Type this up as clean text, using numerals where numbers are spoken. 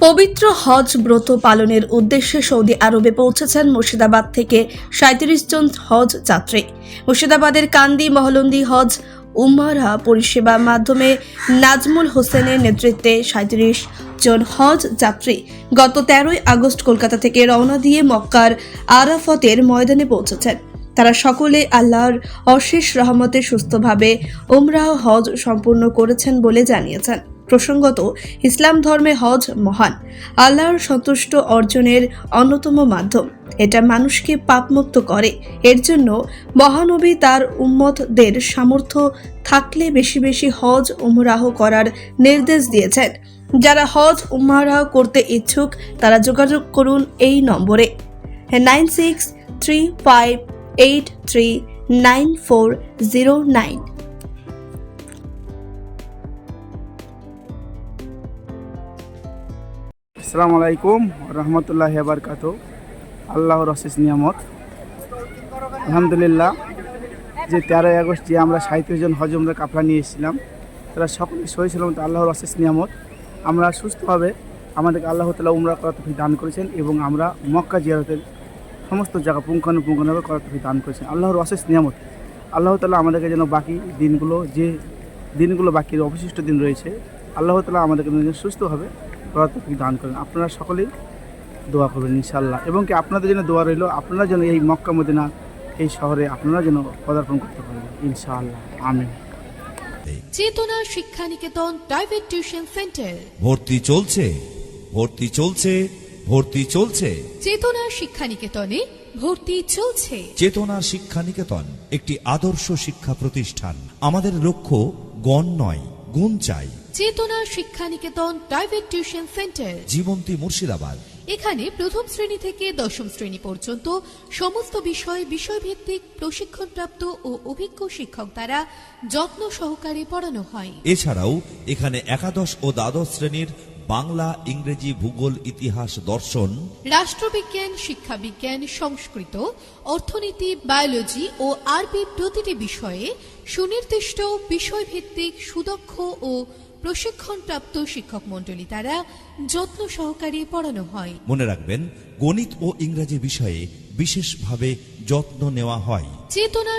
পবিত্র হজ ব্রত পালনের উদ্দেশ্যে সৌদি আরবে পৌঁছেছেন মুর্শিদাবাদ থেকে ৩৭ জন হজ যাত্রী। মুর্শিদাবাদের কান্দি মহলন্দি হজ উমরা পরিষেবা মাধ্যমে নাজমুল হোসেনের নেতৃত্বে ৩৭ জন হজ যাত্রী গত ১৩ আগস্ট কলকাতা থেকে রওনা দিয়ে মক্কার আরাফাতের ময়দানে পৌঁছেছেন। তারা সকলে আল্লাহর অশেষ রহমতে সুস্থভাবে উমরাহ হজ সম্পূর্ণ করেছেন বলে জানিয়েছেন। প্রসঙ্গত, ইসলাম ধর্মে হজ মহান আল্লাহর সন্তুষ্ট অর্জনের অন্যতম মাধ্যম। এটা মানুষকে পাপমুক্ত করে। এর জন্য মহানবী তার উম্মতদের সামর্থ্য থাকলে বেশি বেশি হজ উমরাহ করার নির্দেশ দিয়েছেন। যারা হজ উমরাহ করতে ইচ্ছুক তারা যোগাযোগ করুন এই নম্বরে 9635839409। আসসালামু আলাইকুম রহমতুল্লাহি ওয়া বারাকাতুহু। আল্লাহর অশেষ নিয়ামত, আলহামদুলিল্লাহ। যে 13 আগস্ট যে আমরা 37 জন হজ উমরা কাফলা নিয়ে এসেছিলাম, তারা সকলে সহি সালামত আল্লাহর অশেষ নিয়ামত। আমরা সুস্থভাবে আমাদেরকে আল্লাহ তাআলা উমরা করার তৌফিক দান করেছেন এবং আমরা মক্কা জিয়ারতের সমস্ত জায়গা পুঙ্খানুপুঙ্খভাবে করার তৌফিক দান করেছেন। আল্লাহর অশেষ নিয়ামত। আল্লাহ তাআলা আমাদেরকে যেন বাকি দিনগুলো, যে দিনগুলো বাকি অবশিষ্ট দিন রয়েছে, আল্লাহ তাআলা আমাদেরকে সুস্থভাবে করার তৌফিক দান করেন। আপনারা সকলেই দোয়া করবেন ইনশাআল্লাহ, এবং কি আপনাদের জন্য দোয়া রইল, আপনারা যেন এই মক্কা মদিনা এই শহরে আপনারা যেন পদার্পণ করতে পারেন ইনশাআল্লাহ, আমিন। চেতনা Shiksha Niketan private tuition centre. ভর্তি চলছে, ভর্তি চলছে, ভর্তি চলছে। চেতনা শিক্ষা নিকেতনে ভর্তি চলছে। চেতনা শিক্ষা নিকেতন একটি আদর্শ শিক্ষা প্রতিষ্ঠান। আমাদের লক্ষ্য গণ নয়, গুণ চাই। Chetana Shiksha Niketan private tuition centre, Jibanti Murshidabad. এখানে প্রথম শ্রেণী থেকে দশম শ্রেণী পর্যন্ত সমস্ত বিষয়ভিত্তিক প্রশিক্ষণপ্রাপ্ত ও অভিজ্ঞ শিক্ষক দ্বারা যত্ন সহকারে পড়ানো হয়। এছাড়াও এখানে একাদশ ও দ্বাদশ শ্রেণীর বাংলা, ইংরেজি, ভূগোল, ইতিহাস, দর্শন, রাষ্ট্রবিজ্ঞান, শিক্ষাবিজ্ঞান, সংস্কৃত, অর্থনীতি, বায়োলজি ও আরবি প্রতিটি বিষয়ে সুনির্দিষ্ট বিষয়ভিত্তিক সুদক্ষ ও প্রশিক্ষণপ্রাপ্ত শিক্ষক মণ্ডলী দ্বারা যত্ন সহকারে পড়ানো হয়। মনে রাখবেন, গণিত ও ইংরেজি বিষয়ে বিশেষভাবে যত্ন নেওয়া হয়। চেতনা